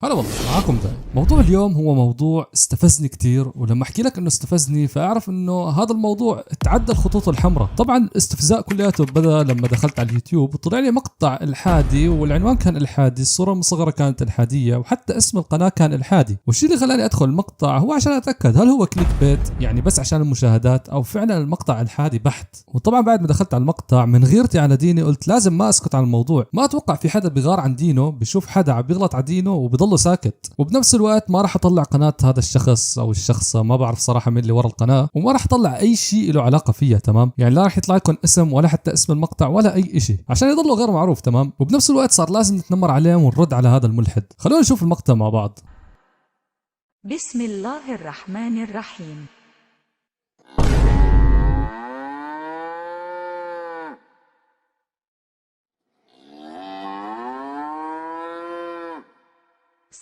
هلا والله معاكم داي. موضوع اليوم هو موضوع استفزني كتير، ولما احكي لك انه استفزني فاعرف انه هذا الموضوع تعدى الخطوط الحمراء. طبعا الاستفزاء كلياته بدا لما دخلت على اليوتيوب وطلع لي مقطع الحادي، والعنوان كان الحادي، الصوره المصغره كانت الحاديه، وحتى اسم القناه كان الحادي. والشيء اللي خلاني ادخل المقطع هو عشان اتاكد هل هو كليك بيت، يعني بس عشان المشاهدات، او فعلا المقطع الحادي بحت. وطبعا بعد ما دخلت على المقطع من غيرتي على ديني قلت لازم ما اسكت عن الموضوع. ما اتوقع في حدا بيغار عن دينه بيشوف حدا عم بيغلط على دينه وبيضله ساكت. وبنفس الوقت ما راح اطلع قناه هذا الشخص او الشخصه، ما بعرف صراحه مين اللي ورا القناه، وما راح اطلع اي شيء له علاقه فيها. تمام، يعني لا راح يطلع لكم اسم ولا حتى اسم المقطع ولا اي شيء عشان يضلوا غير معروف. تمام، وبنفس الوقت صار لازم نتنمر عليهم ونرد على هذا الملحد. خلونا نشوف المقطع مع بعض. بسم الله الرحمن الرحيم.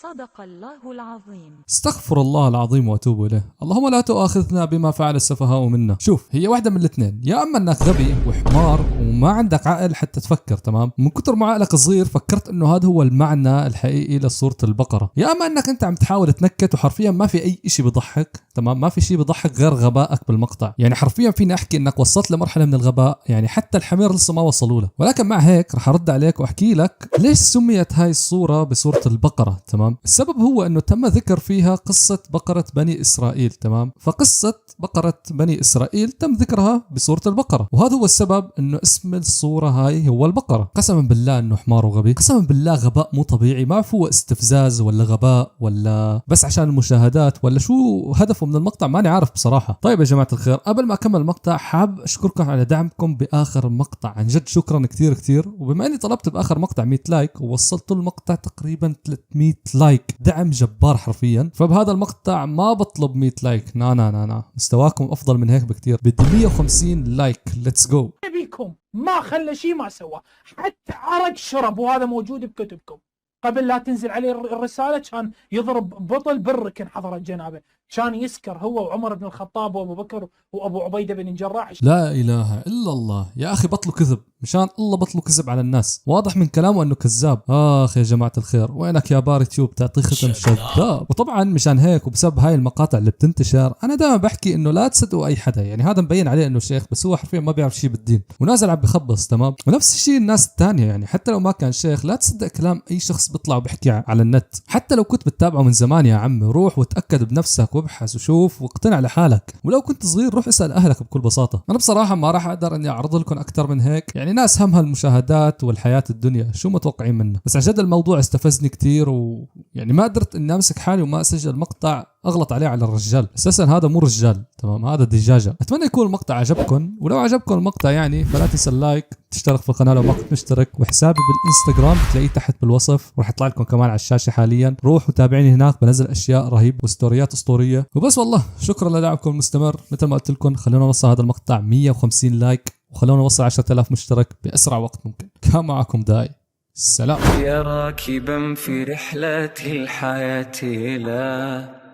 صدق الله العظيم. استغفر الله العظيم واتوب اليه. اللهم لا تؤاخذنا بما فعل السفهاء منا. شوف، هي واحدة من الاثنين، يا اما انك غبي وحمار وما عندك عقل حتى تفكر، تمام، من كتر ما عقلك صغير فكرت انه هذا هو المعنى الحقيقي لسورة البقرة، يا اما انك انت عم تحاول تنكت وحرفيا ما في اي شيء بضحك. تمام، ما في شيء بضحك غير غبائك بالمقطع. يعني حرفيا فيني احكي انك وصلت لمرحلة من الغباء، يعني حتى الحمير لسه ما وصلوا له. ولكن مع هيك رح ارد عليك واحكي لك ليش سميت هاي الصورة بسورة البقرة. تمام، السبب هو انه تم ذكر فيها قصة بقرة بني اسرائيل. تمام، فقصة بقرة بني اسرائيل تم ذكرها بسورة البقرة، وهذا هو السبب انه اسم الصورة هاي هو البقرة. قسما بالله انه حمار وغبي، قسما بالله غباء مو طبيعي. ما هو استفزاز ولا غباء ولا بس عشان المشاهدات ولا شو هدفه من المقطع، ماني عارف بصراحة. طيب يا جماعة الخير، قبل ما اكمل المقطع حاب اشكركم على دعمكم باخر مقطع، عن جد شكرا كثير كثير. وبما اني طلبت باخر مقطع 100 لايك ووصلت المقطع تقريبا 300 لايك، دعم جبار حرفيا، فبهذا المقطع ما بطلب 100 لايك، نا مستواكم افضل من هيك بكثير، بدي 150 لايك. ليتس جو. نبيكم ما خلى شيء ما سوى، حتى عرق شرب، وهذا موجود بكتبكم. قبل لا تنزل عليه الرسالة كان يضرب بطل بالركن حضرة جنابه، كان يسكر هو وعمر بن الخطاب وابو بكر وابو عبيدة بن الجراح. لا اله الا الله يا اخي، بطلوا كذب، مشان الله بطلوا كذب على الناس. واضح من كلامه انه كذاب. اخ يا جماعه الخير، وينك يا بار تيوب تعطيه ختم شذاب. وطبعا مشان هيك وبسبب هاي المقاطع اللي بتنتشر انا دائما بحكي انه لا تصدقوا اي حدا. يعني هذا مبين عليه انه شيخ بس هو حرفيا ما بيعرف شيء بالدين ونازل عم بخبص. تمام، ونفس الشيء الناس الثانيه، يعني حتى لو ما كان شيخ لا تصدق كلام اي شخص بيطلع وبحكي على النت. حتى لو كنت بتتابعه من زمان يا عمي، روح وتاكد بنفسك وابحث وشوف واقتنع لحالك. ولو كنت صغير روح اسال اهلك بكل بساطه. انا بصراحه ما راح اقدر اني اعرض لكم اكثر من هيك، يعني ناس همها المشاهدات والحياه الدنيا، شو متوقعين منه؟ بس عن جد الموضوع استفزني كثير، ويعني ما قدرت اني امسك حالي وما اسجل مقطع اغلط عليه على الرجال. اساسا هذا مو رجال، تمام، هذا دجاجه. اتمنى يكون المقطع عجبكم، ولو عجبكم المقطع يعني فلا تنسى اللايك، تشترك في القناه لو ما كنت مشترك، وحسابي بالانستغرام بتلاقيه تحت بالوصف، وراح يطلع لكم كمان على الشاشه حاليا. روح وتابعيني هناك، بنزل اشياء رهيبه وستوريات اسطوريه. وبس والله شكرا لدعمكم المستمر. مثل ما قلت لكم خلونا نوصل هذا المقطع 150 لايك، وخلونا نوصل 10,000 مشترك باسرع وقت ممكن. كان معكم داي، السلام. يا راكبا في رحلة الحياة لا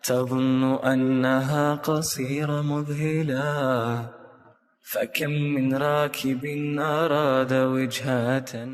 تظن أنها قصيرة مذهلة، فكم من راكب أراد وجهة